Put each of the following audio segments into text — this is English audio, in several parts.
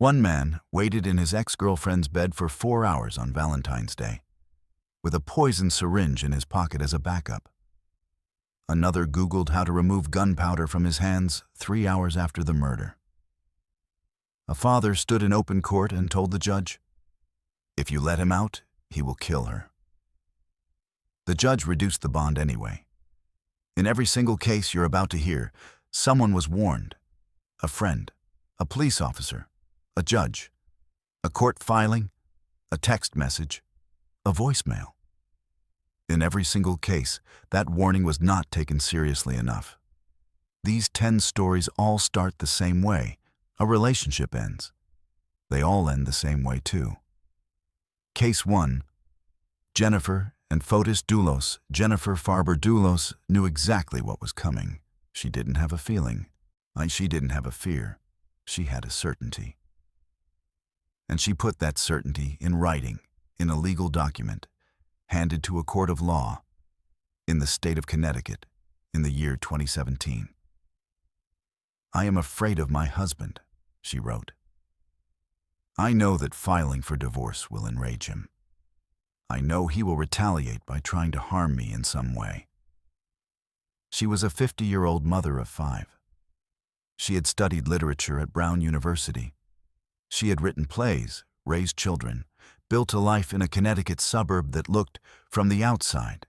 One man waited in his ex-girlfriend's bed for 4 hours on Valentine's Day, with a poison syringe in his pocket as a backup. Another Googled how to remove gunpowder from his hands 3 hours after the murder. A father stood in open court and told the judge, "If you let him out, he will kill her." The judge reduced the bond anyway. In every single case you're about to hear, someone was warned. A friend, a police officer, a judge, a court filing, a text message, a voicemail. In every single case, that warning was not taken seriously enough. These 10 stories all start the same way. A relationship ends. They all end the same way too. Case 1. Jennifer and Fotis Dulos. Jennifer Farber Dulos knew exactly what was coming. She didn't have a feeling. She didn't have a fear. She had a certainty. And she put that certainty in writing, in a legal document, handed to a court of law, in the state of Connecticut, in the year 2017. "I am afraid of my husband," she wrote. "I know that filing for divorce will enrage him. I know he will retaliate by trying to harm me in some way." She was a 50-year-old mother of 5. She had studied literature at Brown University. She had written plays, raised children, built a life in a Connecticut suburb that looked, from the outside,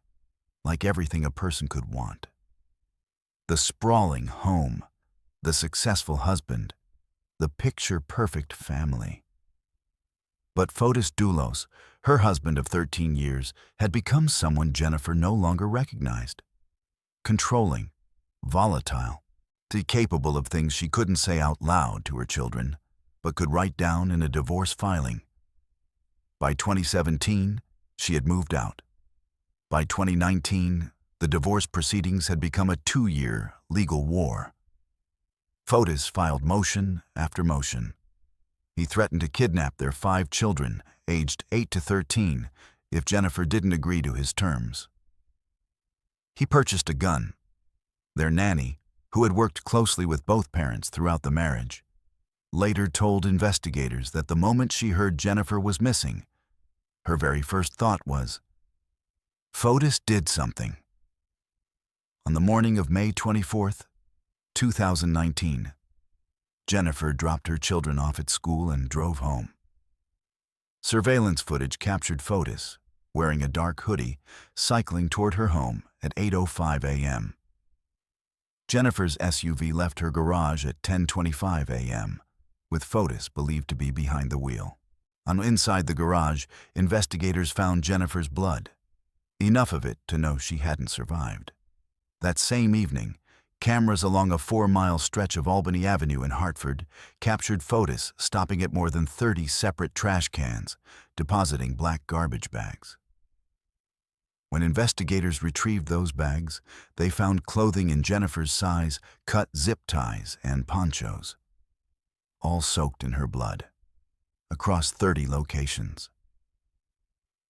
like everything a person could want. The sprawling home, the successful husband, the picture-perfect family. But Fotis Dulos, her husband of 13 years, had become someone Jennifer no longer recognized. Controlling, volatile, capable of things she couldn't say out loud to her children, but could write down in a divorce filing. By 2017, she had moved out. By 2019, the divorce proceedings had become a 2-year legal war. Fotis filed motion after motion. He threatened to kidnap their 5 children, aged 8 to 13, if Jennifer didn't agree to his terms. He purchased a gun. Their nanny, who had worked closely with both parents throughout the marriage, later told investigators that the moment she heard Jennifer was missing, her very first thought was, "Fotis did something." On the morning of May 24th, 2019, Jennifer dropped her children off at school and drove home. Surveillance footage captured Fotis, wearing a dark hoodie, cycling toward her home at 8:05 a.m. Jennifer's SUV left her garage at 10:25 a.m., with Fotis believed to be behind the wheel. Inside the garage, investigators found Jennifer's blood, enough of it to know she hadn't survived. That same evening, cameras along a 4-mile stretch of Albany Avenue in Hartford captured Fotis stopping at more than 30 separate trash cans, depositing black garbage bags. When investigators retrieved those bags, they found clothing in Jennifer's size, cut zip ties, and ponchos, all soaked in her blood, across 30 locations.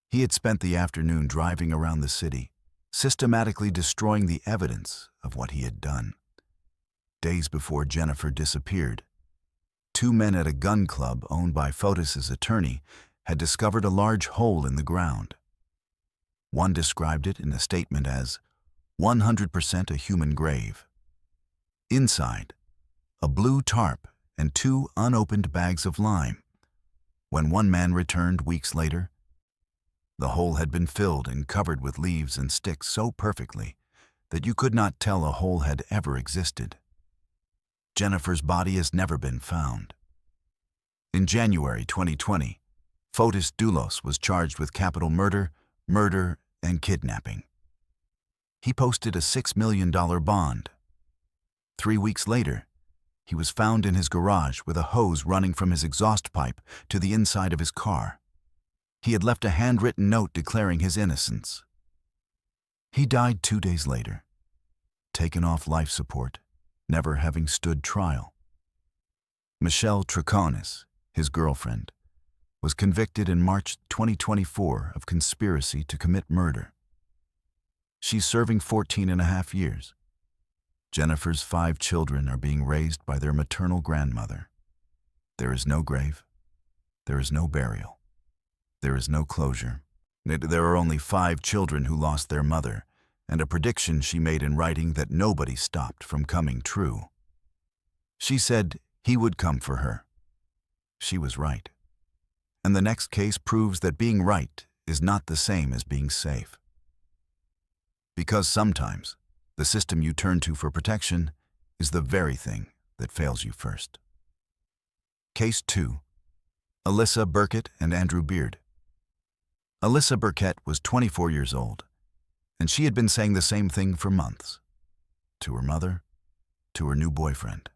He had spent the afternoon driving around the city, systematically destroying the evidence of what he had done. Days before Jennifer disappeared, 2 men at a gun club owned by Fotis's attorney had discovered a large hole in the ground. One described it in a statement as 100% a human grave. Inside, a blue tarp and 2 unopened bags of lime. When one man returned weeks later, the hole had been filled and covered with leaves and sticks so perfectly that you could not tell a hole had ever existed. Jennifer's body has never been found. In January 2020, Fotis Dulos was charged with capital murder, and kidnapping. He posted a $6 million bond. 3 weeks later, he was found in his garage with a hose running from his exhaust pipe to the inside of his car. He had left a handwritten note declaring his innocence. He died 2 days later, taken off life support, never having stood trial. Michelle Troconis, his girlfriend, was convicted in March 2024 of conspiracy to commit murder. She's serving 14.5 years. Jennifer's 5 children are being raised by their maternal grandmother. There is no grave. There is no burial. There is no closure. There are only 5 children who lost their mother, and a prediction she made in writing that nobody stopped from coming true. She said he would come for her. She was right. And the next case proves that being right is not the same as being safe. Because sometimes the system you turn to for protection is the very thing that fails you first. Case 2. Alyssa, Burkett, and Andrew Beard. Alyssa Burkett was 24 years old, and she had been saying the same thing for months. To her mother, to her new boyfriend,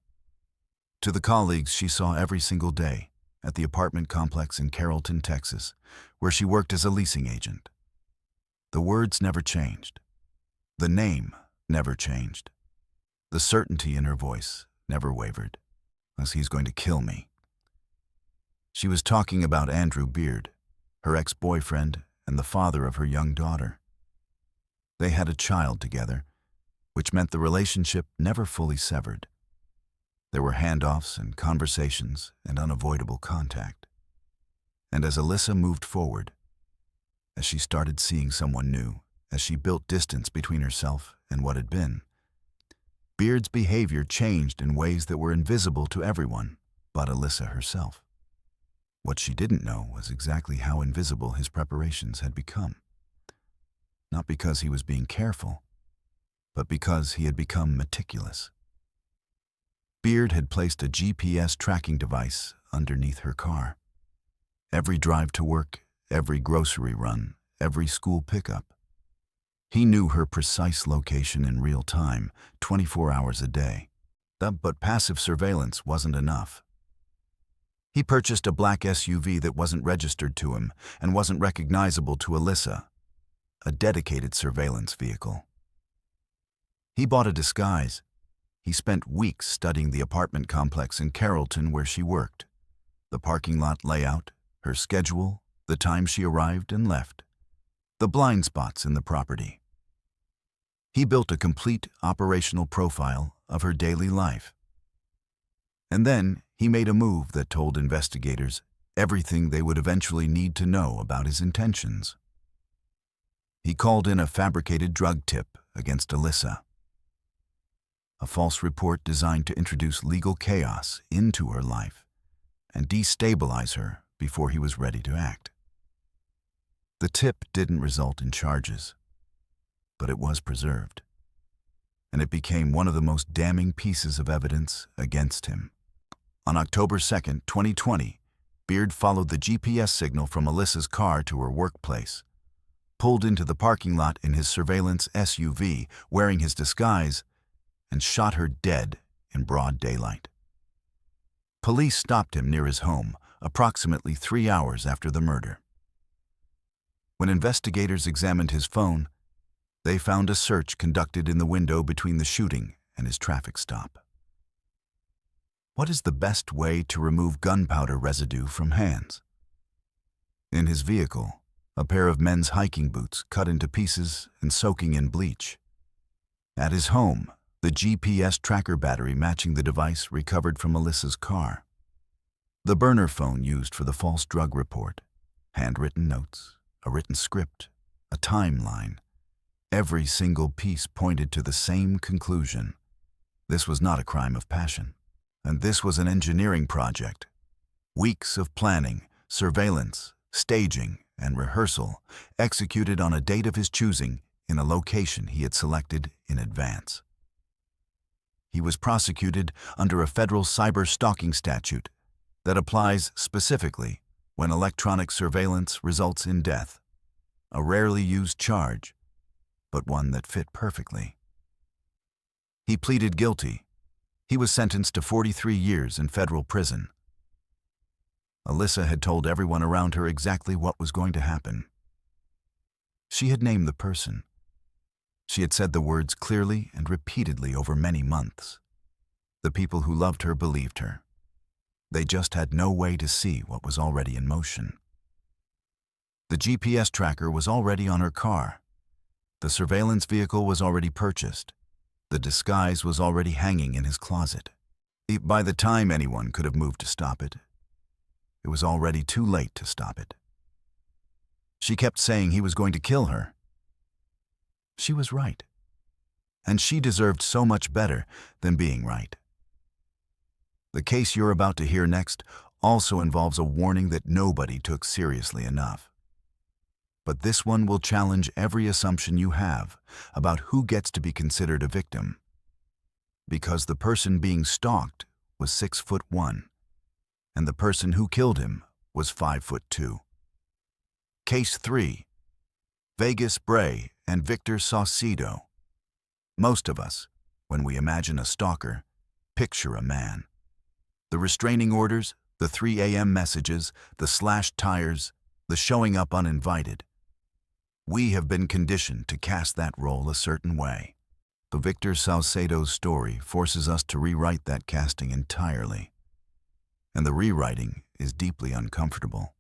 to the colleagues she saw every single day at the apartment complex in Carrollton, Texas, where she worked as a leasing agent. The words never changed. The name never changed. The certainty in her voice never wavered, as he's going to kill me. She was talking about Andrew Beard, her ex-boyfriend and the father of her young daughter. They had a child together, which meant the relationship never fully severed. There were handoffs and conversations and unavoidable contact. And as Alyssa moved forward, as she started seeing someone new, as she built distance between herself and what had been, Beard's behavior changed in ways that were invisible to everyone but Alyssa herself. What she didn't know was exactly how invisible his preparations had become. Not because he was being careful, but because he had become meticulous. Beard had placed a GPS tracking device underneath her car. Every drive to work, every grocery run, every school pickup. He knew her precise location in real time, 24 hours a day. But passive surveillance wasn't enough. He purchased a black SUV that wasn't registered to him and wasn't recognizable to Alyssa, a dedicated surveillance vehicle. He bought a disguise. He spent weeks studying the apartment complex in Carrollton where she worked, the parking lot layout, her schedule, the time she arrived and left, the blind spots in the property. He built a complete operational profile of her daily life. And then he made a move that told investigators everything they would eventually need to know about his intentions. He called in a fabricated drug tip against Alyssa. A false report designed to introduce legal chaos into her life and destabilize her before he was ready to act. The tip didn't result in charges, but it was preserved, and it became one of the most damning pieces of evidence against him. On October 2, 2020, Beard followed the GPS signal from Alyssa's car to her workplace, pulled into the parking lot in his surveillance SUV wearing his disguise, and shot her dead in broad daylight. Police stopped him near his home approximately 3 hours after the murder. When investigators examined his phone, they found a search conducted in the window between the shooting and his traffic stop. What is the best way to remove gunpowder residue from hands? In his vehicle, a pair of men's hiking boots cut into pieces and soaking in bleach. At his home, the GPS tracker battery matching the device recovered from Alyssa's car. The burner phone used for the false drug report, handwritten notes, a written script, a timeline. Every single piece pointed to the same conclusion. This was not a crime of passion, and this was an engineering project. Weeks of planning, surveillance, staging, and rehearsal executed on a date of his choosing in a location he had selected in advance. He was prosecuted under a federal cyber stalking statute that applies specifically when electronic surveillance results in death, a rarely used charge, but one that fit perfectly. He pleaded guilty. He was sentenced to 43 years in federal prison. Alyssa had told everyone around her exactly what was going to happen. She had named the person. She had said the words clearly and repeatedly over many months. The people who loved her believed her. They just had no way to see what was already in motion. The GPS tracker was already on her car. The surveillance vehicle was already purchased. The disguise was already hanging in his closet. By the time anyone could have moved to stop it, it was already too late to stop it. She kept saying he was going to kill her. She was right. And she deserved so much better than being right. The case you're about to hear next also involves a warning that nobody took seriously enough. But this one will challenge every assumption you have about who gets to be considered a victim. Because the person being stalked was 6'1", and the person who killed him was 5'2". Case 3. Vegas Bray and Victor Saucedo. Most of us, when we imagine a stalker, picture a man. The restraining orders, the 3 a.m. messages, the slashed tires, the showing up uninvited. We have been conditioned to cast that role a certain way. But Victor Saucedo's story forces us to rewrite that casting entirely. And the rewriting is deeply uncomfortable.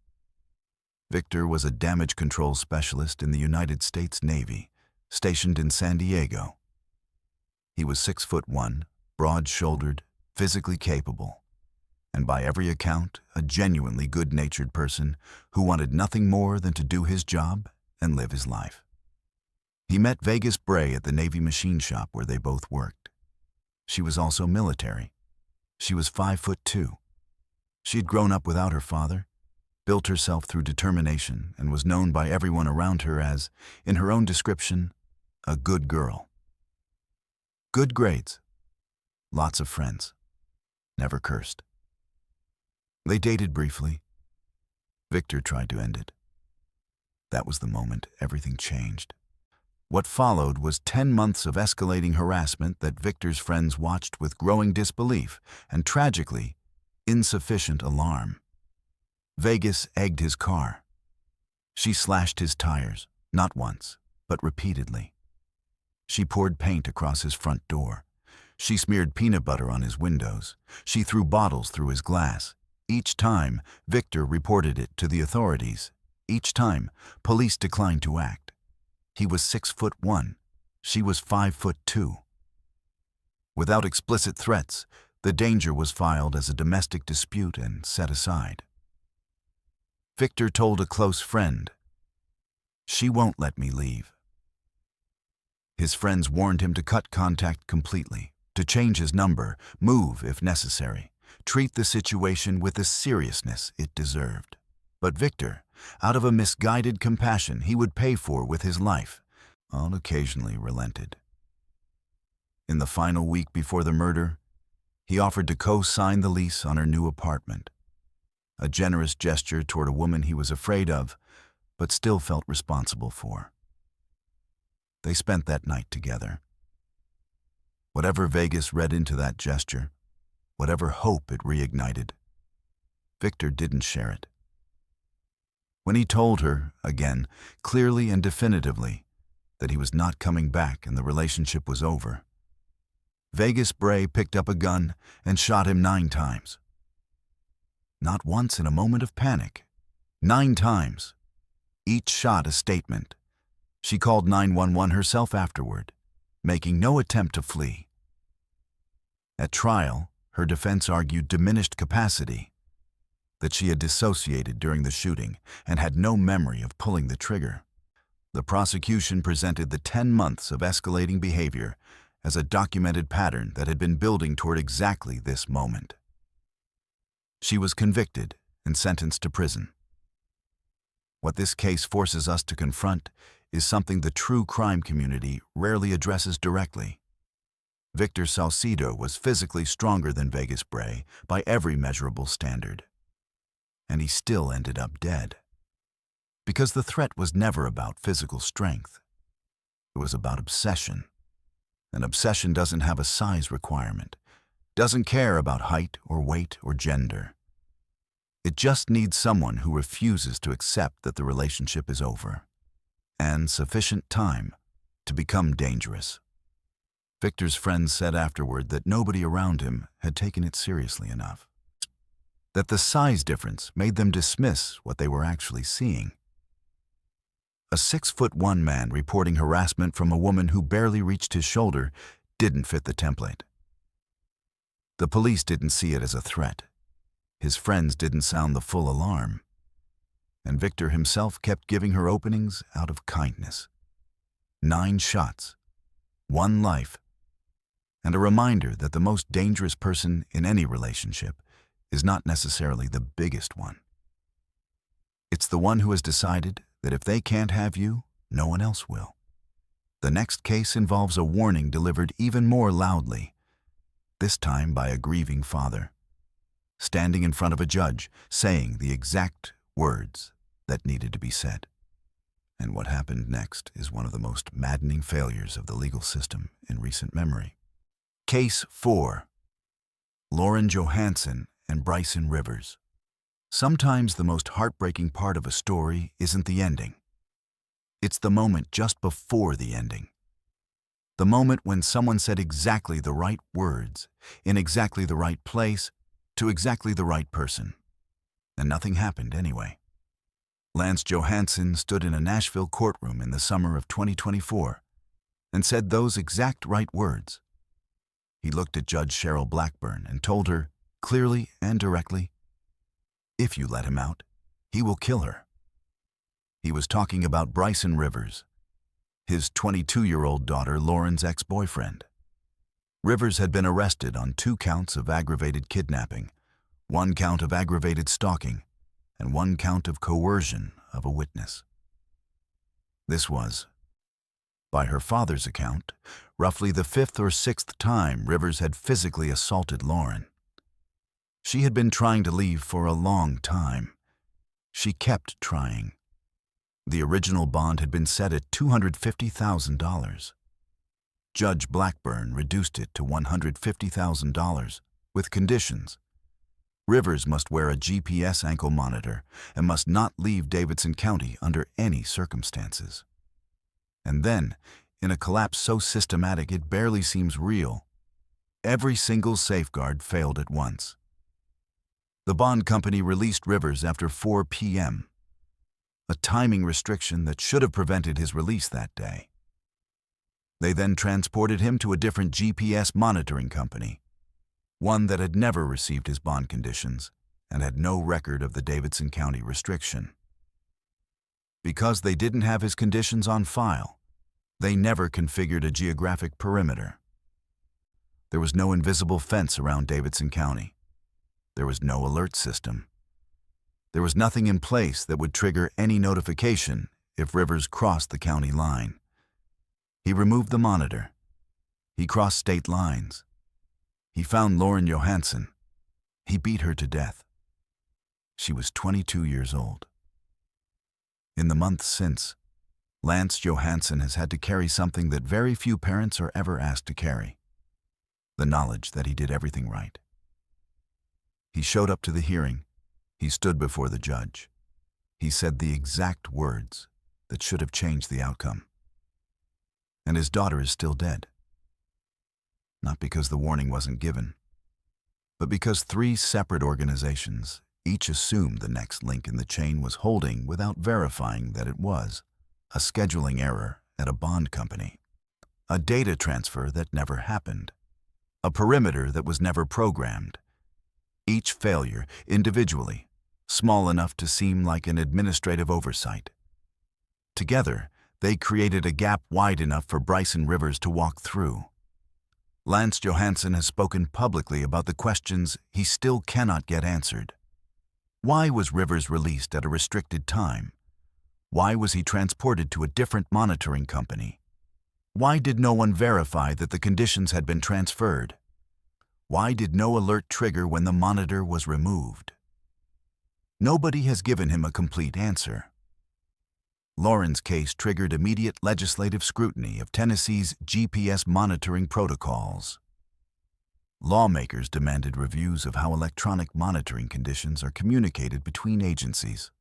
Victor was a damage control specialist in the United States Navy, stationed in San Diego. He was 6'1", broad-shouldered, physically capable, and by every account, a genuinely good-natured person who wanted nothing more than to do his job and live his life. He met Vegas Bray at the Navy machine shop where they both worked. She was also military. She was 5'2". She had grown up without her father, built herself through determination, and was known by everyone around her as, in her own description, a good girl. Good grades, lots of friends, never cursed. They dated briefly. Victor tried to end it. That was the moment everything changed. What followed was 10 months of escalating harassment that Victor's friends watched with growing disbelief and, tragically, insufficient alarm. Vegas egged his car. She slashed his tires, not once, but repeatedly. She poured paint across his front door. She smeared peanut butter on his windows. She threw bottles through his glass. Each time, Victor reported it to the authorities. Each time, police declined to act. He was 6'1". She was 5'2". Without explicit threats, the danger was filed as a domestic dispute and set aside. Victor told a close friend, "She won't let me leave." His friends warned him to cut contact completely, to change his number, move if necessary, treat the situation with the seriousness it deserved. But Victor, out of a misguided compassion he would pay for with his life, occasionally relented. In the final week before the murder, he offered to co-sign the lease on her new apartment, a generous gesture toward a woman he was afraid of, but still felt responsible for. They spent that night together. Whatever Vegas read into that gesture, whatever hope it reignited, Victor didn't share it. When he told her, again, clearly and definitively, that he was not coming back and the relationship was over, Vegas Bray picked up a gun and shot him 9 times. Not once in a moment of panic. 9 times. Each shot a statement. She called 911 herself afterward, making no attempt to flee. At trial, her defense argued diminished capacity, that she had dissociated during the shooting and had no memory of pulling the trigger. The prosecution presented the 10 months of escalating behavior as a documented pattern that had been building toward exactly this moment. She was convicted and sentenced to prison. What this case forces us to confront is something the true crime community rarely addresses directly. Victor Saucedo was physically stronger than Vegas Bray by every measurable standard. And he still ended up dead. Because the threat was never about physical strength. It was about obsession. And obsession doesn't have a size requirement, doesn't care about height or weight or gender. It just needs someone who refuses to accept that the relationship is over, and sufficient time to become dangerous. Victor's friends said afterward that nobody around him had taken it seriously enough, that the size difference made them dismiss what they were actually seeing. A 6'1" man reporting harassment from a woman who barely reached his shoulder didn't fit the template. The police didn't see it as a threat. His friends didn't sound the full alarm, and Victor himself kept giving her openings out of kindness. 9 shots, 1 life, and a reminder that the most dangerous person in any relationship is not necessarily the biggest one. It's the one who has decided that if they can't have you, no one else will. The next case involves a warning delivered even more loudly, this time by a grieving father, standing in front of a judge, saying the exact words that needed to be said. And what happened next is one of the most maddening failures of the legal system in recent memory. Case 4. Lauren Johansen and Bryson Rivers. Sometimes the most heartbreaking part of a story isn't the ending. It's the moment just before the ending. The moment when someone said exactly the right words, in exactly the right place, to exactly the right person. And nothing happened anyway. Lance Johansen stood in a Nashville courtroom in the summer of 2024 and said those exact right words. He looked at Judge Cheryl Blackburn and told her, clearly and directly, if you let him out, he will kill her. He was talking about Bryson Rivers, his 22-year-old daughter Lauren's ex-boyfriend. Rivers had been arrested on 2 counts of aggravated kidnapping, 1 count of aggravated stalking, and 1 count of coercion of a witness. This was, by her father's account, roughly the 5th or 6th time Rivers had physically assaulted Lauren. She had been trying to leave for a long time. She kept trying. The original bond had been set at $250,000. Judge Blackburn reduced it to $150,000 with conditions. Rivers must wear a GPS ankle monitor and must not leave Davidson County under any circumstances. And then, in a collapse so systematic it barely seems real, every single safeguard failed at once. The bond company released Rivers after 4 p.m., a timing restriction that should have prevented his release that day. They then transported him to a different GPS monitoring company, one that had never received his bond conditions and had no record of the Davidson County restriction. Because they didn't have his conditions on file, they never configured a geographic perimeter. There was no invisible fence around Davidson County. There was no alert system. There was nothing in place that would trigger any notification if Rivers crossed the county line. He removed the monitor. He crossed state lines. He found Lauren Johansen. He beat her to death. She was 22 years old. In the months since, Lance Johansen has had to carry something that very few parents are ever asked to carry: the knowledge that he did everything right. He showed up to the hearing. He stood before the judge. He said the exact words that should have changed the outcome. And his daughter is still dead. Not because the warning wasn't given, but because 3 separate organizations each assumed the next link in the chain was holding without verifying that it was a scheduling error at a bond company, a data transfer that never happened, a perimeter that was never programmed. Each failure, individually, small enough to seem like an administrative oversight. Together, they created a gap wide enough for Bryson Rivers to walk through. Lance Johansen has spoken publicly about the questions he still cannot get answered. Why was Rivers released at a restricted time? Why was he transported to a different monitoring company? Why did no one verify that the conditions had been transferred? Why did no alert trigger when the monitor was removed? Nobody has given him a complete answer. Lauren's case triggered immediate legislative scrutiny of Tennessee's GPS monitoring protocols. Lawmakers demanded reviews of how electronic monitoring conditions are communicated between agencies.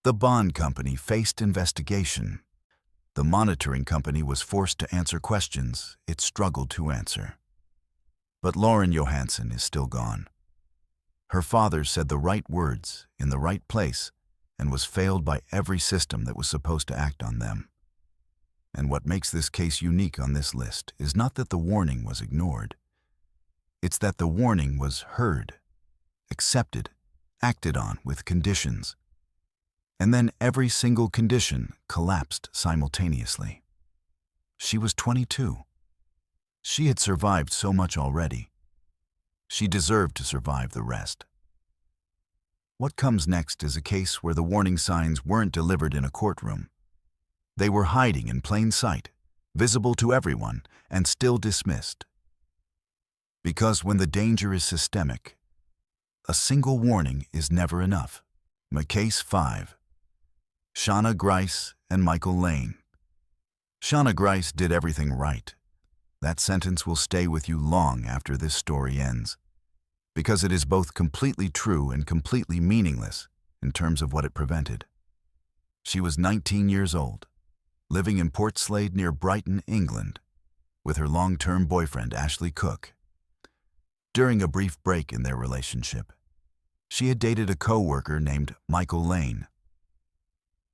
The bond company faced investigation. The monitoring company was forced to answer questions it struggled to answer. But Lauren Johansen is still gone. Her father said the right words in the right place and was failed by every system that was supposed to act on them. And what makes this case unique on this list is not that the warning was ignored. It's that the warning was heard. accepted, acted on with conditions. And then every single condition collapsed simultaneously. She was 22. She had survived so much already. She deserved to survive the rest. What comes next is a case where the warning signs weren't delivered in a courtroom. They were hiding in plain sight, visible to everyone, and still dismissed. Because when the danger is systemic, a single warning is never enough. Case 5. Shana Grice and Michael Lane. Shana Grice did everything right. That sentence will stay with you long after this story ends, because it is both completely true and completely meaningless in terms of what it prevented. She was 19 years old, living in Portslade near Brighton, England, with her long-term boyfriend Ashley Cook. During a brief break in their relationship, she had dated a co-worker named Michael Lane.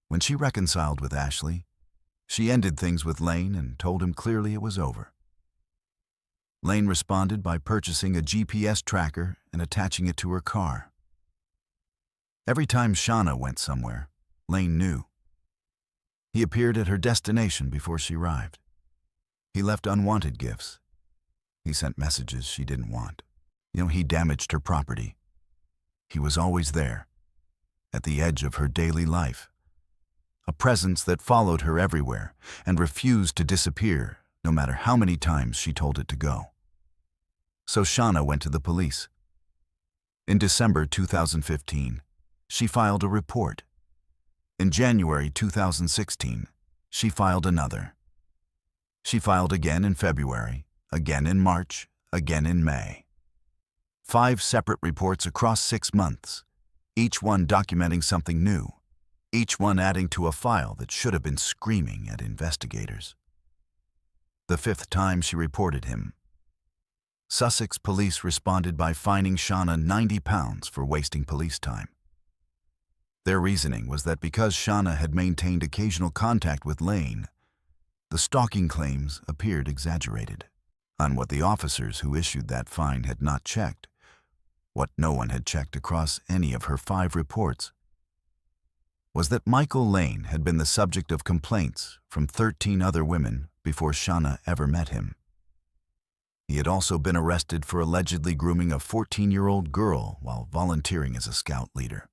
When she reconciled with Ashley, she ended things with Lane and told him clearly it was over. Lane responded by purchasing a GPS tracker and attaching it to her car. Every time Shana went somewhere, Lane knew. He appeared at her destination before she arrived. He left unwanted gifts. He sent messages she didn't want. He damaged her property. He was always there, at the edge of her daily life. A presence that followed her everywhere and refused to disappear no matter how many times she told it to go. So Shana went to the police. In December 2015, she filed a report. In January 2016, she filed another. She filed again in February, again in March, again in May. 5 separate reports across 6 months, each one documenting something new, each one adding to a file that should have been screaming at investigators. The 5th time she reported him, Sussex police responded by fining Shana £90 for wasting police time. Their reasoning was that because Shana had maintained occasional contact with Lane, the stalking claims appeared exaggerated. On what the officers who issued that fine had not checked, what no one had checked across any of her 5 reports, was that Michael Lane had been the subject of complaints from 13 other women before Shana ever met him. He had also been arrested for allegedly grooming a 14-year-old girl while volunteering as a scout leader.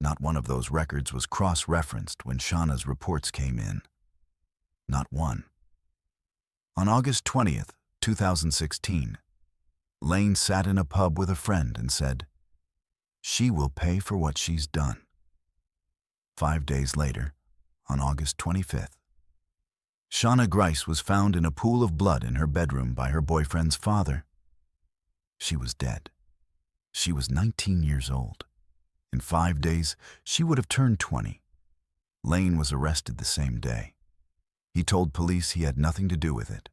Not one of those records was cross-referenced when Shana's reports came in. Not one. On August 20th, 2016, Lane sat in a pub with a friend and said, "She will pay for what she's done." 5 days later, on August 25th, Shana Grice was found in a pool of blood in her bedroom by her boyfriend's father. She was dead. She was 19 years old. In 5 days, she would have turned 20. Lane was arrested the same day. He told police he had nothing to do with it,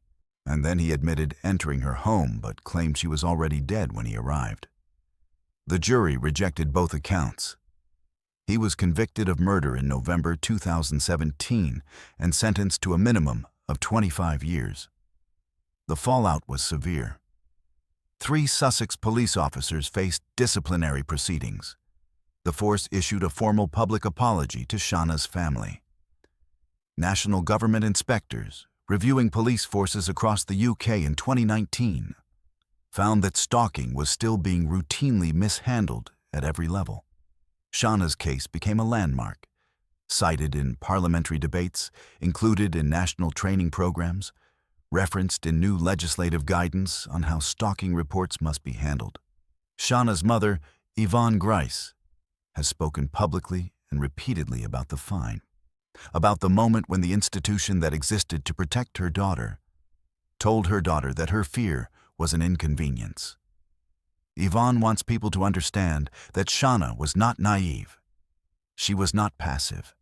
and then he admitted entering her home but claimed she was already dead when he arrived. The jury rejected both accounts. He was convicted of murder in November 2017 and sentenced to a minimum of 25 years. The fallout was severe. 3 Sussex police officers faced disciplinary proceedings. The force issued a formal public apology to Shana's family. National government inspectors, reviewing police forces across the UK in 2019, found that stalking was still being routinely mishandled at every level. Shana's case became a landmark, cited in parliamentary debates, included in national training programs, referenced in new legislative guidance on how stalking reports must be handled. Shana's mother, Yvonne Grice, has spoken publicly and repeatedly about the fine, about the moment when the institution that existed to protect her daughter told her daughter that her fear was an inconvenience. Yvonne wants people to understand that Shana was not naive. She was not passive.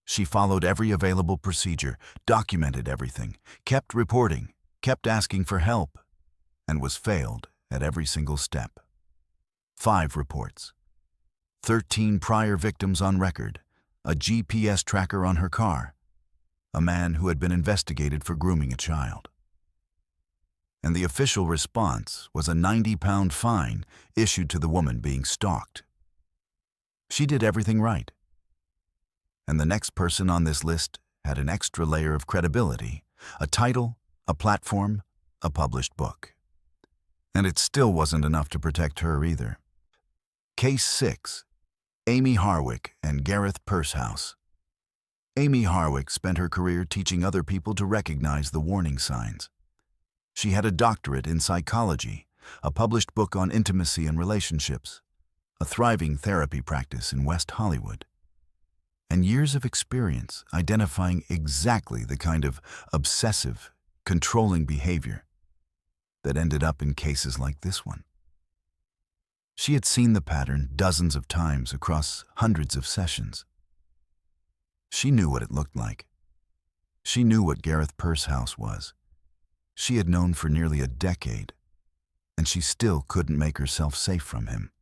She followed every available procedure, documented everything, kept reporting, kept asking for help, and was failed at every single step. 5 reports, 13 prior victims on record, a GPS tracker on her car, a man who had been investigated for grooming a child. and the official response was a 90-pound fine issued to the woman being stalked. She did everything right. And the next person on this list had an extra layer of credibility, a title, a platform, a published book. And it still wasn't enough to protect her either. Case 6. Amy Harwick and Gareth Pursehouse. Amy Harwick spent her career teaching other people to recognize the warning signs. She had a doctorate in psychology, a published book on intimacy and relationships, a thriving therapy practice in West Hollywood, and years of experience identifying exactly the kind of obsessive, controlling behavior that ended up in cases like this one. She had seen the pattern dozens of times across hundreds of sessions. She knew what it looked like. She knew what Gareth Pursehouse was. She had known for nearly a decade, and she still couldn't make herself safe from him.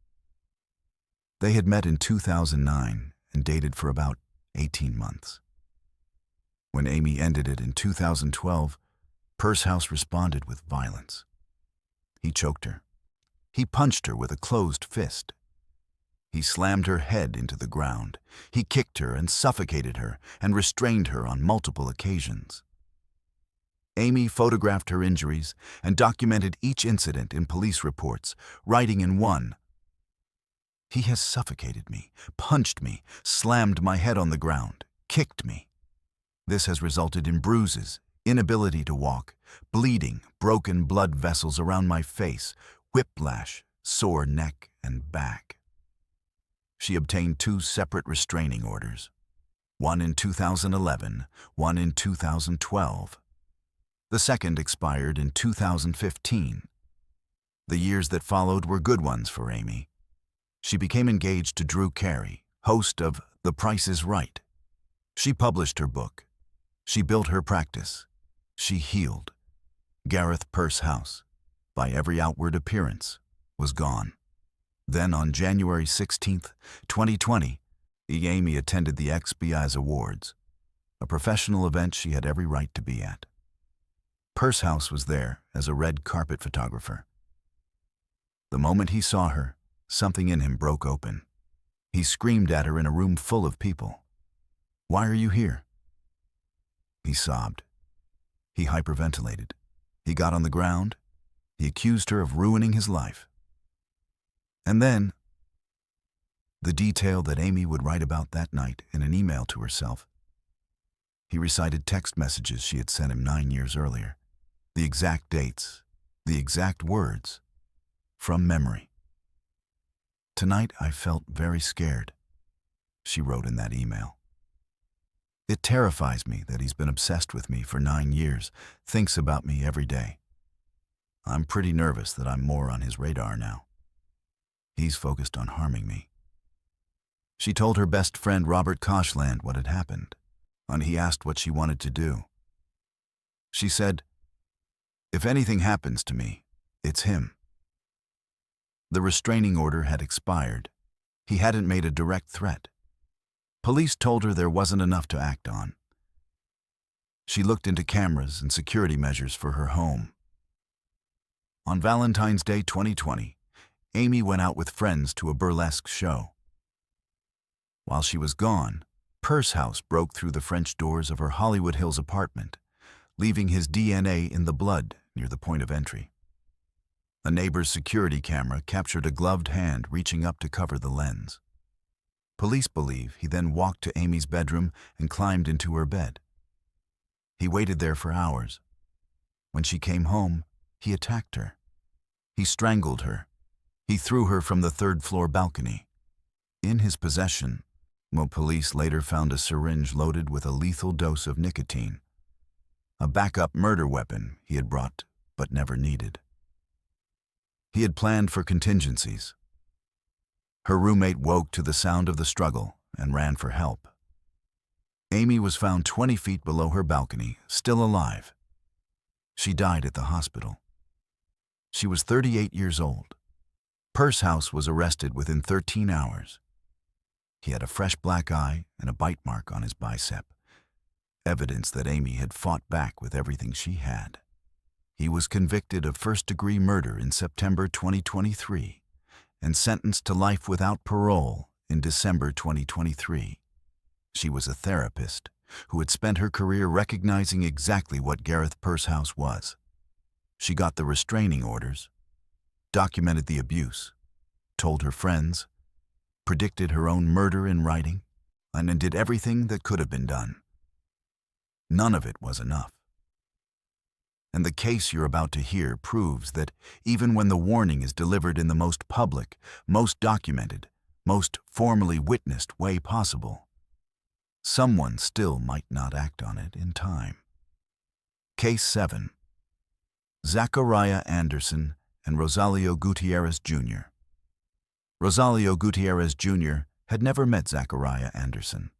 They had met in 2009 and dated for about 18 months. When Amy ended it in 2012, Pursehouse responded with violence. He choked her. He punched her with a closed fist. He slammed her head into the ground. He kicked her and suffocated her and restrained her on multiple occasions. Amy photographed her injuries and documented each incident in police reports, writing in one, "He has suffocated me, punched me, slammed my head on the ground, kicked me. This has resulted in bruises, inability to walk, bleeding, broken blood vessels around my face, whiplash, sore neck and back." She obtained 2 separate restraining orders, one in 2011, one in 2012. The second expired in 2015. The years that followed were good ones for Amy. She became engaged to Drew Carey, host of The Price is Right. She published her book. She built her practice. She healed. Gareth Pursehouse, by every outward appearance, was gone. Then on January 16, 2020, Amy attended the XBI's Awards, a professional event she had every right to be at. Pursehouse was there as a red carpet photographer. The moment he saw her, something in him broke open. He screamed at her in a room full of people. "Why are you here?" He sobbed. He hyperventilated. He got on the ground. He accused her of ruining his life. And then, the detail that Amy would write about that night in an email to herself. He recited text messages she had sent him 9 years earlier. The exact dates, the exact words, from memory. "Tonight I felt very scared," she wrote in that email. "It terrifies me that he's been obsessed with me for 9 years, thinks about me every day. I'm pretty nervous that I'm more on his radar now. He's focused on harming me." She told her best friend Robert Koshland what had happened, and he asked what she wanted to do. She said, "If anything happens to me, it's him." The restraining order had expired. He hadn't made a direct threat. Police told her there wasn't enough to act on. She looked into cameras and security measures for her home. On Valentine's Day 2020, Amy went out with friends to a burlesque show. While she was gone, Pursehouse broke through the French doors of her Hollywood Hills apartment, leaving his DNA in the blood near the point of entry. A neighbor's security camera captured a gloved hand reaching up to cover the lens. Police believe he then walked to Amy's bedroom and climbed into her bed. He waited there for hours. When she came home, he attacked her. He strangled her. He threw her from the 3rd-floor balcony. In his possession, police later found a syringe loaded with a lethal dose of nicotine, a backup murder weapon he had brought but never needed. He had planned for contingencies. Her roommate woke to the sound of the struggle and ran for help. Amy was found 20 feet below her balcony, still alive. She died at the hospital. She was 38 years old. Pursehouse was arrested within 13 hours. He had a fresh black eye and a bite mark on his bicep, evidence that Amy had fought back with everything she had. He was convicted of first-degree murder in September 2023 and sentenced to life without parole in December 2023. She was a therapist who had spent her career recognizing exactly what Gareth Pursehouse was. She got the restraining orders, documented the abuse, told her friends, predicted her own murder in writing, and did everything that could have been done. None of it was enough. And the case you're about to hear proves that even when the warning is delivered in the most public, most documented, most formally witnessed way possible, someone still might not act on it in time. Case 7. Zachariah Anderson and Rosalio Gutierrez Jr. Rosalio Gutierrez Jr. had never met Zachariah Anderson.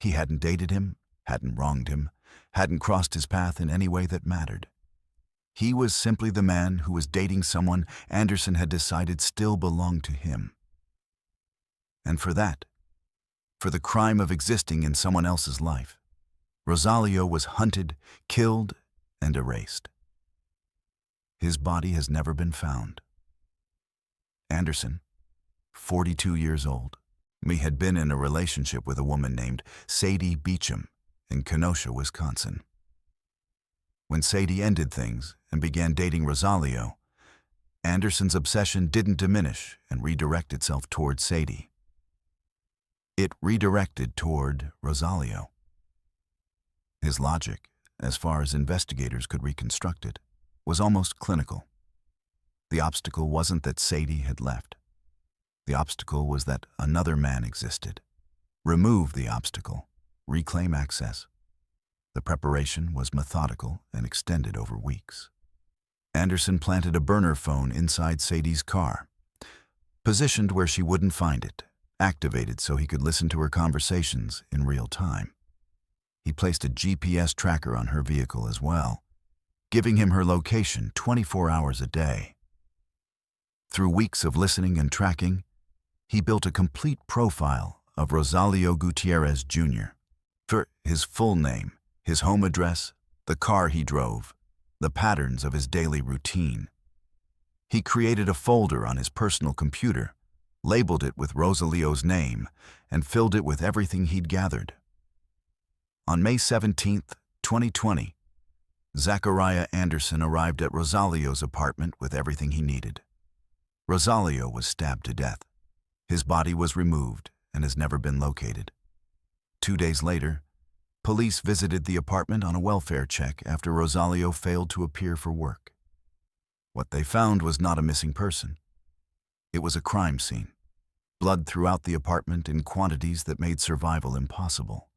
He hadn't dated him, hadn't wronged him, hadn't crossed his path in any way that mattered. He was simply the man who was dating someone Anderson had decided still belonged to him. And for that, for the crime of existing in someone else's life, Rosalio was hunted, killed, and erased. His body has never been found. Anderson, 42 years old, had been in a relationship with a woman named Sadie Beecham in Kenosha, Wisconsin. When Sadie ended things and began dating Rosalio, Anderson's obsession didn't diminish and redirect itself toward Sadie. It redirected toward Rosalio. His logic, as far as investigators could reconstruct it, was almost clinical. The obstacle wasn't that Sadie had left. The obstacle was that another man existed. Remove the obstacle, reclaim access. The preparation was methodical and extended over weeks. Anderson planted a burner phone inside Sadie's car, positioned where she wouldn't find it, activated so he could listen to her conversations in real time. He placed a GPS tracker on her vehicle as well, giving him her location 24 hours a day. Through weeks of listening and tracking, he built a complete profile of Rosalio Gutierrez Jr. For his full name, his home address, the car he drove, the patterns of his daily routine. He created a folder on his personal computer, labeled it with Rosalio's name, and filled it with everything he'd gathered. On May 17, 2020, Zachariah Anderson arrived at Rosalio's apartment with everything he needed. Rosalio was stabbed to death. His body was removed and has never been located. 2 days later, police visited the apartment on a welfare check after Rosalio failed to appear for work. What they found was not a missing person. It was a crime scene. Blood throughout the apartment in quantities that made survival impossible.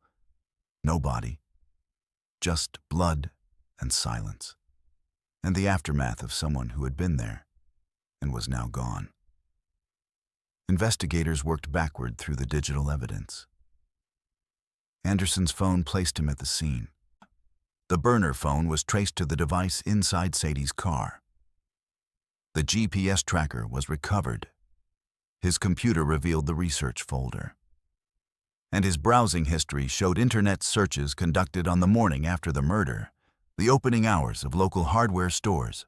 No body, just blood and silence, and the aftermath of someone who had been there and was now gone. Investigators worked backward through the digital evidence. Anderson's phone placed him at the scene. The burner phone was traced to the device inside Sadie's car. The GPS tracker was recovered. His computer revealed the research folder. And his browsing history showed internet searches conducted on the morning after the murder, the opening hours of local hardware stores,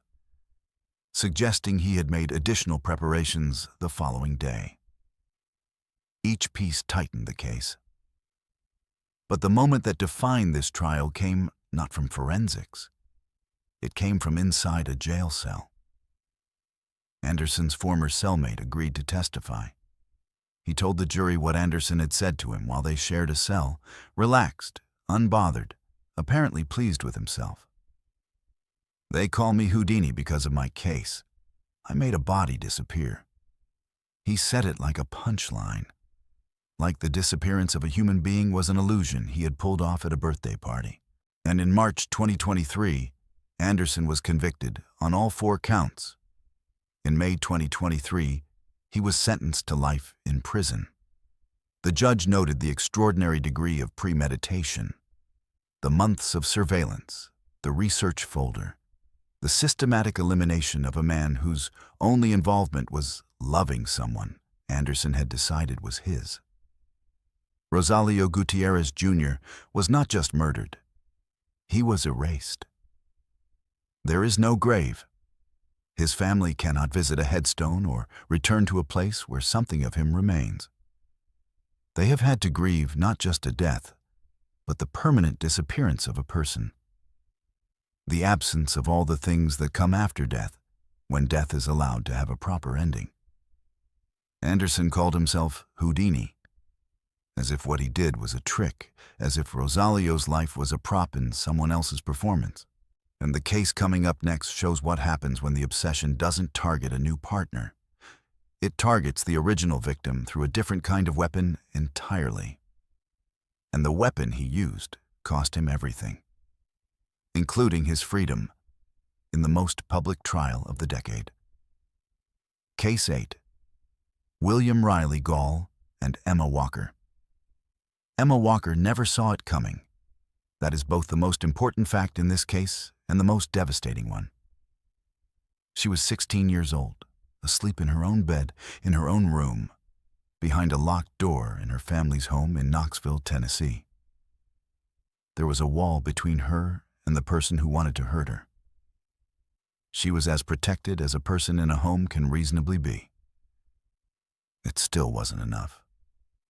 suggesting he had made additional preparations the following day. Each piece tightened the case. But the moment that defined this trial came not from forensics. It came from inside a jail cell. Anderson's former cellmate agreed to testify. He told the jury what Anderson had said to him while they shared a cell, relaxed, unbothered, apparently pleased with himself. "They call me Houdini because of my case. I made a body disappear." He said it like a punchline, like the disappearance of a human being was an illusion he had pulled off at a birthday party. And in March 2023, Anderson was convicted on all 4 counts. In May 2023, he was sentenced to life in prison. The judge noted the extraordinary degree of premeditation, the months of surveillance, the research folder, the systematic elimination of a man whose only involvement was loving someone Anderson had decided was his. Rosalio Gutierrez Jr. was not just murdered. He was erased. There is no grave. His family cannot visit a headstone or return to a place where something of him remains. They have had to grieve not just a death, but the permanent disappearance of a person. The absence of all the things that come after death, when death is allowed to have a proper ending. Anderson called himself Houdini, as if what he did was a trick, as if Rosalio's life was a prop in someone else's performance. And the case coming up next shows what happens when the obsession doesn't target a new partner. It targets the original victim through a different kind of weapon entirely. And the weapon he used cost him everything, including his freedom, in the most public trial of the decade. Case 8. William Riley Gaul and Emma Walker. Emma Walker never saw it coming. That is both the most important fact in this case and the most devastating one. She was 16 years old, asleep in her own bed, in her own room, behind a locked door in her family's home in Knoxville, Tennessee. There was a wall between her and the person who wanted to hurt her. She was as protected as a person in a home can reasonably be. It still wasn't enough.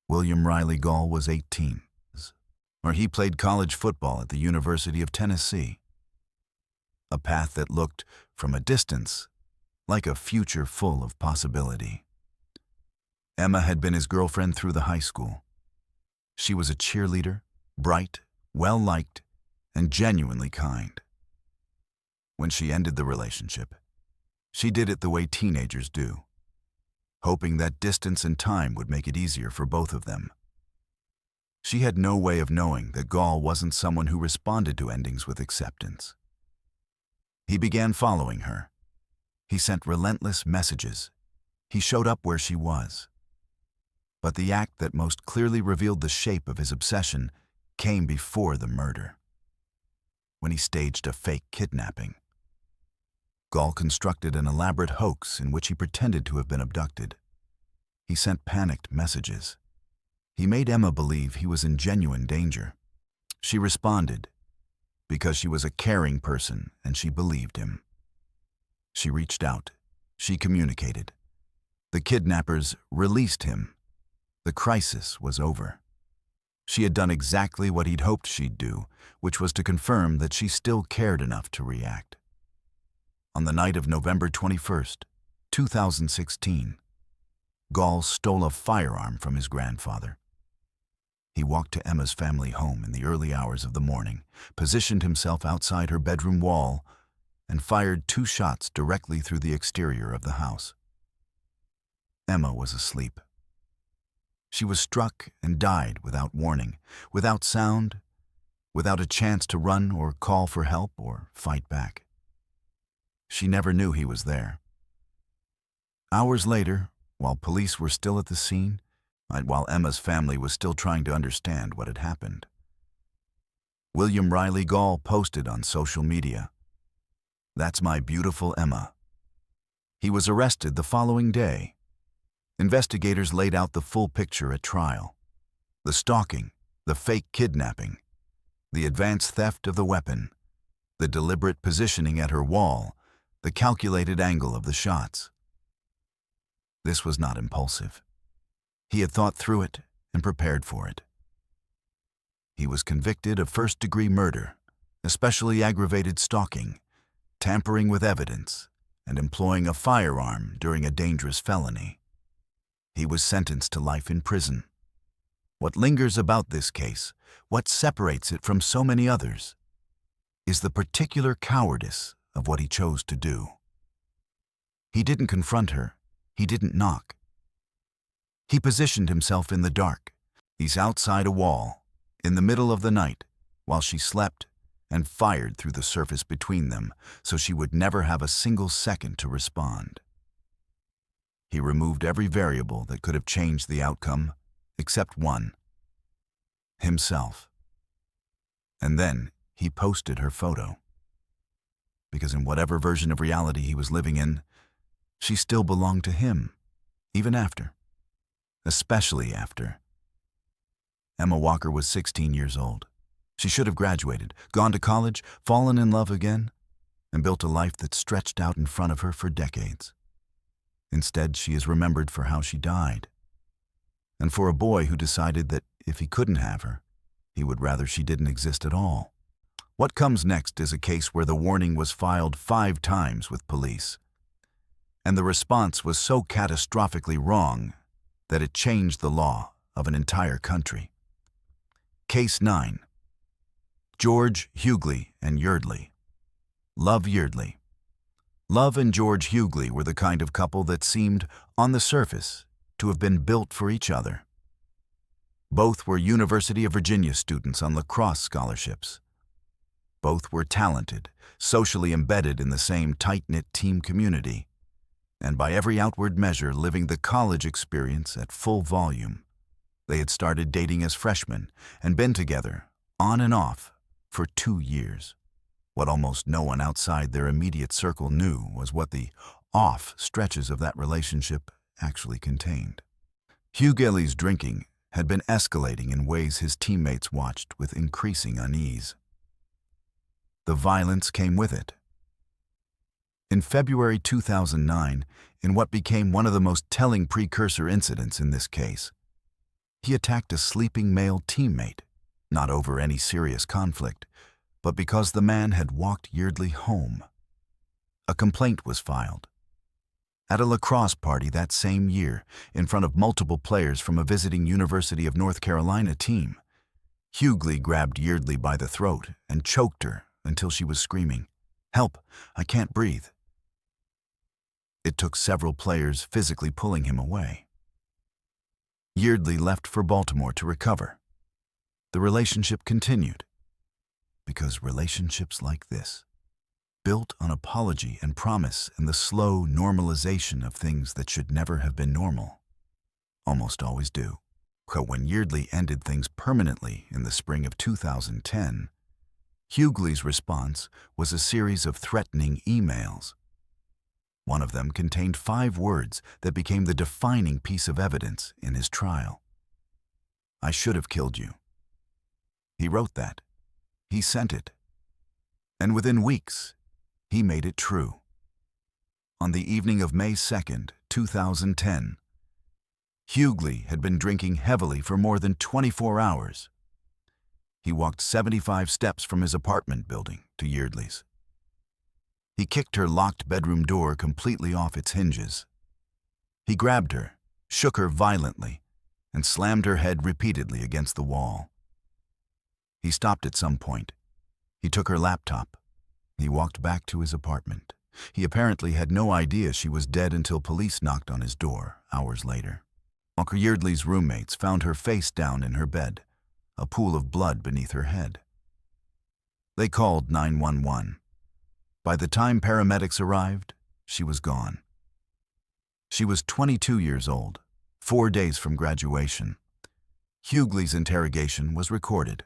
William Riley Gaul was 18, or he played college football at the University of Tennessee. A path that looked, from a distance, like a future full of possibility. Emma had been his girlfriend through the high school. She was a cheerleader, bright, well-liked, and genuinely kind. When she ended the relationship, she did it the way teenagers do, hoping that distance and time would make it easier for both of them. She had no way of knowing that Gaul wasn't someone who responded to endings with acceptance. He began following her. He sent relentless messages. He showed up where she was. But the act that most clearly revealed the shape of his obsession came before the murder, when he staged a fake kidnapping. Gaul constructed an elaborate hoax in which he pretended to have been abducted. He sent panicked messages. He made Emma believe he was in genuine danger. She responded because she was a caring person and she believed him. She reached out. She communicated. The kidnappers released him. The crisis was over. She had done exactly what he'd hoped she'd do, which was to confirm that she still cared enough to react. On the night of November 21st, 2016, Gaul stole a firearm from his grandfather. He walked to Emma's family home in the early hours of the morning, positioned himself outside her bedroom wall, and fired 2 shots directly through the exterior of the house. Emma was asleep. She was struck and died without warning, without sound, without a chance to run or call for help or fight back. She never knew he was there. Hours later, while police were still at the scene, and while Emma's family was still trying to understand what had happened, William Riley Gaul posted on social media, "That's my beautiful Emma." He was arrested the following day. Investigators laid out the full picture at trial. The stalking, the fake kidnapping, the advanced theft of the weapon, the deliberate positioning at her wall, the calculated angle of the shots. This was not impulsive. He had thought through it and prepared for it. He was convicted of first-degree murder, especially aggravated stalking, tampering with evidence, and employing a firearm during a dangerous felony. He was sentenced to life in prison. What lingers about this case, what separates it from so many others, is the particular cowardice of what he chose to do. He didn't confront her. He didn't knock. He positioned himself in the dark. He's outside a wall, in the middle of the night, while she slept, and fired through the surface between them so she would never have a single second to respond. He removed every variable that could have changed the outcome, except one: himself. And then he posted her photo. Because in whatever version of reality he was living in, she still belonged to him, even after. Especially after. Emma Walker was 16 years old. She should have graduated, gone to college, fallen in love again. and built a life that stretched out in front of her for decades. Instead, she is remembered for how she died, and for a boy who decided that if he couldn't have her, he would rather she didn't exist at all. What comes next is a case where the warning was filed 5 times with police, and the response was so catastrophically wrong that it changed the law of an entire country. Case 9. George Huguely and Yeardley. Love Yeardley. Love and George Huguely were the kind of couple that seemed, on the surface, to have been built for each other. Both were University of Virginia students on lacrosse scholarships. Both were talented, socially embedded in the same tight-knit team community, and by every outward measure living the college experience at full volume. They had started dating as freshmen and been together, on and off, for 2 years. What almost no one outside their immediate circle knew was what the off stretches of that relationship actually contained. Huguely's drinking had been escalating in ways his teammates watched with increasing unease. The violence came with it. In February 2009, in what became one of the most telling precursor incidents in this case, he attacked a sleeping male teammate, not over any serious conflict, but because the man had walked Yeardley home. A complaint was filed. At a lacrosse party that same year, in front of multiple players from a visiting University of North Carolina team, Huguely grabbed Yeardley by the throat and choked her until she was screaming, "Help, I can't breathe." It took several players physically pulling him away. Yeardley left for Baltimore to recover. The relationship continued, because relationships like this, built on apology and promise and the slow normalization of things that should never have been normal, almost always do. But when Yeardley ended things permanently in the spring of 2010, Huguely's response was a series of threatening emails. One of them contained 5 words that became the defining piece of evidence in his trial. "I should have killed you." He wrote that. He sent it. And within weeks, he made it true. On the evening of May 2nd, 2010, Huguely had been drinking heavily for more than 24 hours. He walked 75 steps from his apartment building to Yeardley's. He kicked her locked bedroom door completely off its hinges. He grabbed her, shook her violently, and slammed her head repeatedly against the wall. He stopped at some point. He took her laptop. He walked back to his apartment. He apparently had no idea she was dead until police knocked on his door hours later. Walker Yeardley's roommates found her face down in her bed, a pool of blood beneath her head. They called 911. By the time paramedics arrived, she was gone. She was 22 years old, 4 days from graduation. Huguely's interrogation was recorded.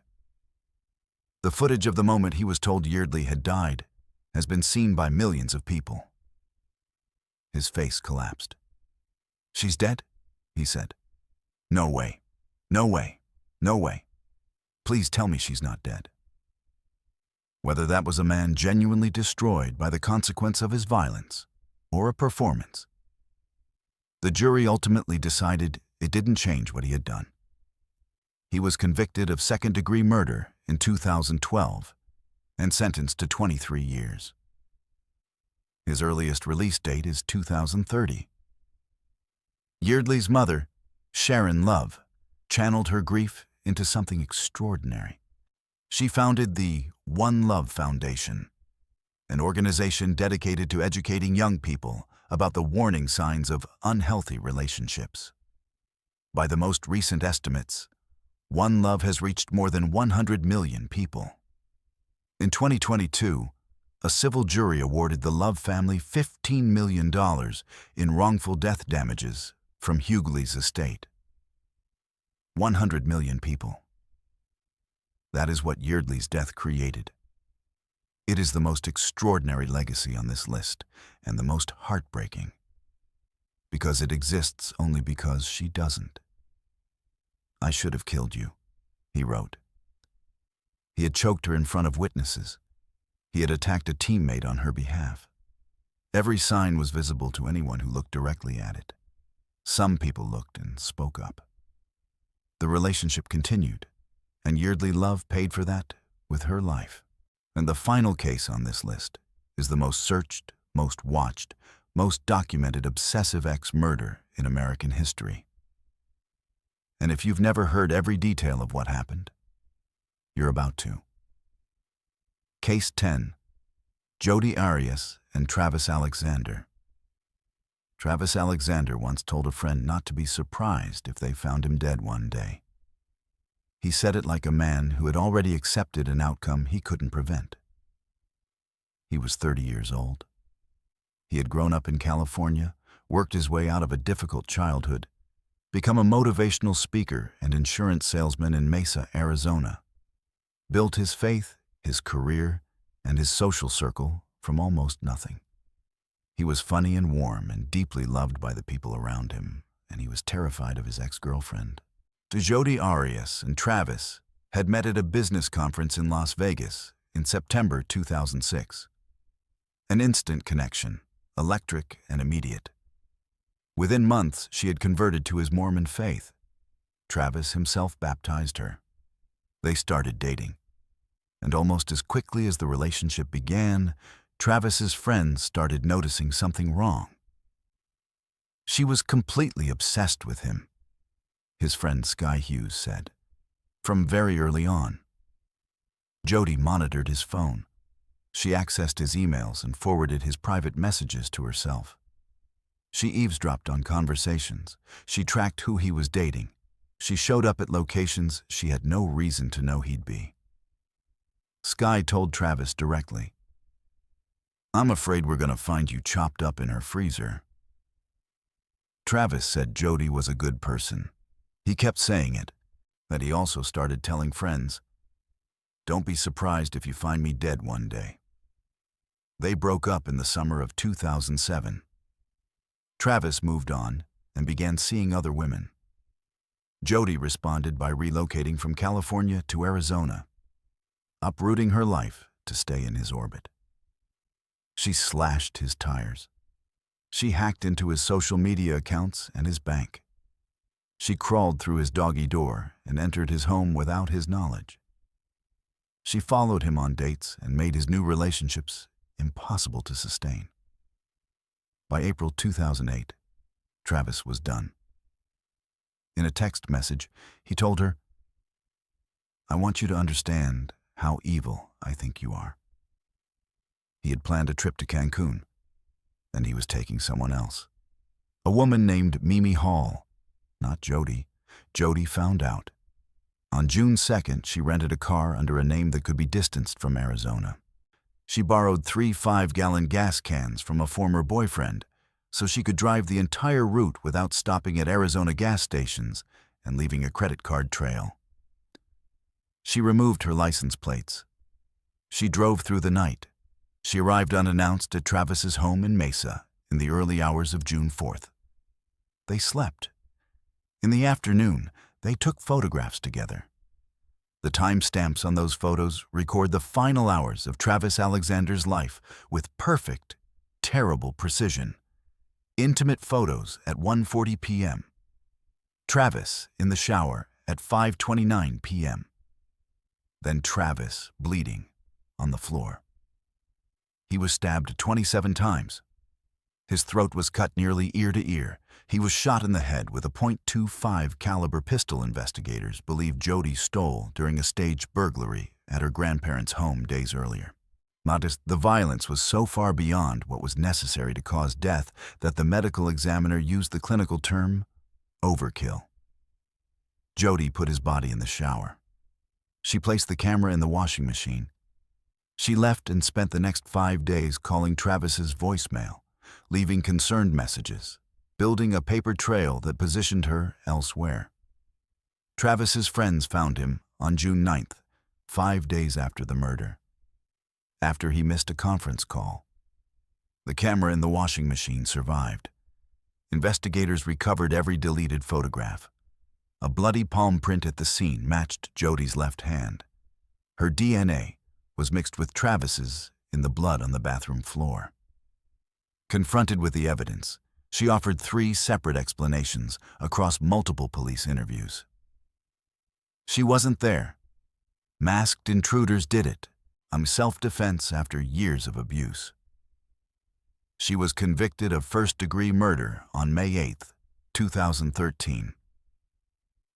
The footage of the moment he was told Yeardley had died has been seen by millions of people. His face collapsed. "She's dead?" he said. "No way. No way. No way. Please tell me she's not dead." Whether that was a man genuinely destroyed by the consequence of his violence or a performance, the jury ultimately decided it didn't change what he had done. He was convicted of second-degree murder in 2012 and sentenced to 23 years. His earliest release date is 2030. Yeardley's mother, Sharon Love, channeled her grief into something extraordinary. She founded the One Love Foundation, an organization dedicated to educating young people about the warning signs of unhealthy relationships. By the most recent estimates, One Love has reached more than 100 million people. In 2022, a civil jury awarded the Love family $15 million in wrongful death damages from Huguely's estate. 100 million people. That is what Yeardley's death created. It is the most extraordinary legacy on this list, and the most heartbreaking, because it exists only because she doesn't. "I should have killed you," he wrote. He had choked her in front of witnesses. He had attacked a teammate on her behalf. Every sign was visible to anyone who looked directly at it. Some people looked and spoke up. The relationship continued, and Yeardley Love paid for that with her life. And the final case on this list is the most searched, most watched, most documented obsessive ex-murder in American history. And if you've never heard every detail of what happened, you're about to. Case 10. Jodi Arias and Travis Alexander. Travis Alexander once told a friend not to be surprised if they found him dead one day. He said it like a man who had already accepted an outcome he couldn't prevent. He was 30 years old. He had grown up in California, worked his way out of a difficult childhood, become a motivational speaker and insurance salesman in Mesa, Arizona, built his faith, his career, and his social circle from almost nothing. He was funny and warm and deeply loved by the people around him, and he was terrified of his ex-girlfriend. Jodi Arias and Travis had met at a business conference in Las Vegas in September 2006. An instant connection, electric and immediate. Within months, she had converted to his Mormon faith. Travis himself baptized her. They started dating. And almost as quickly as the relationship began, Travis's friends started noticing something wrong. She was completely obsessed with him, his friend Sky Hughes said, from very early on. Jodi monitored his phone. She accessed his emails and forwarded his private messages to herself. She eavesdropped on conversations. She tracked who he was dating. She showed up at locations she had no reason to know he'd be. Sky told Travis directly, "I'm afraid we're going to find you chopped up in her freezer." Travis said Jodi was a good person. He kept saying it, that he also started telling friends, "Don't be surprised if you find me dead one day." They broke up in the summer of 2007. Travis moved on and began seeing other women. Jodi responded by relocating from California to Arizona, uprooting her life to stay in his orbit. She slashed his tires. She hacked into his social media accounts and his bank. She crawled through his doggy door and entered his home without his knowledge. She followed him on dates and made his new relationships impossible to sustain. By April 2008, Travis was done. In a text message, he told her, "I want you to understand how evil I think you are." He had planned a trip to Cancun, and he was taking someone else. A woman named Mimi Hall, not Jodi. Jodi found out. On June 2nd, she rented a car under a name that could be distanced from Arizona. She borrowed 3 5-gallon gas cans from a former boyfriend so she could drive the entire route without stopping at Arizona gas stations and leaving a credit card trail. She removed her license plates. She drove through the night. She arrived unannounced at Travis's home in Mesa in the early hours of June 4th. They slept. In the afternoon, they took photographs together. The timestamps on those photos record the final hours of Travis Alexander's life with perfect, terrible precision. Intimate photos at 1:40 p.m. Travis in the shower at 5:29 p.m. Then Travis bleeding on the floor. He was stabbed 27 times. His throat was cut nearly ear to ear. He was shot in the head with a .25 caliber pistol investigators believe Jodi stole during a staged burglary at her grandparents' home days earlier. The violence was so far beyond what was necessary to cause death that the medical examiner used the clinical term overkill. Jodi put his body in the shower. She placed the camera in the washing machine. She left and spent the next 5 days calling Travis's voicemail, leaving concerned messages, building a paper trail that positioned her elsewhere. Travis's friends found him on June 9th, 5 days after the murder, after he missed a conference call. The camera in the washing machine survived. Investigators recovered every deleted photograph. A bloody palm print at the scene matched Jodi's left hand. Her DNA was mixed with Travis's in the blood on the bathroom floor. Confronted with the evidence, she offered 3 separate explanations across multiple police interviews. She wasn't there. Masked intruders did it. Self-defense after years of abuse. She was convicted of first-degree murder on May 8, 2013.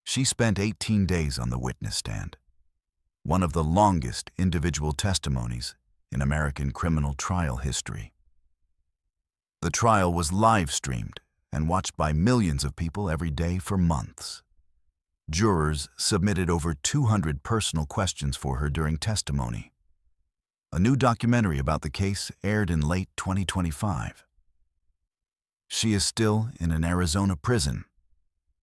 She spent 18 days on the witness stand, one of the longest individual testimonies in American criminal trial history. The trial was live-streamed and watched by millions of people every day for months. Jurors submitted over 200 personal questions for her during testimony. A new documentary about the case aired in late 2025. She is still in an Arizona prison.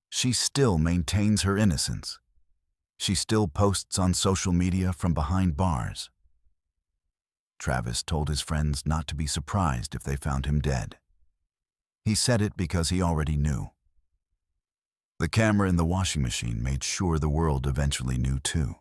She still maintains her innocence. She still posts on social media from behind bars. Travis told his friends not to be surprised if they found him dead. He said it because he already knew. The camera in the washing machine made sure the world eventually knew too.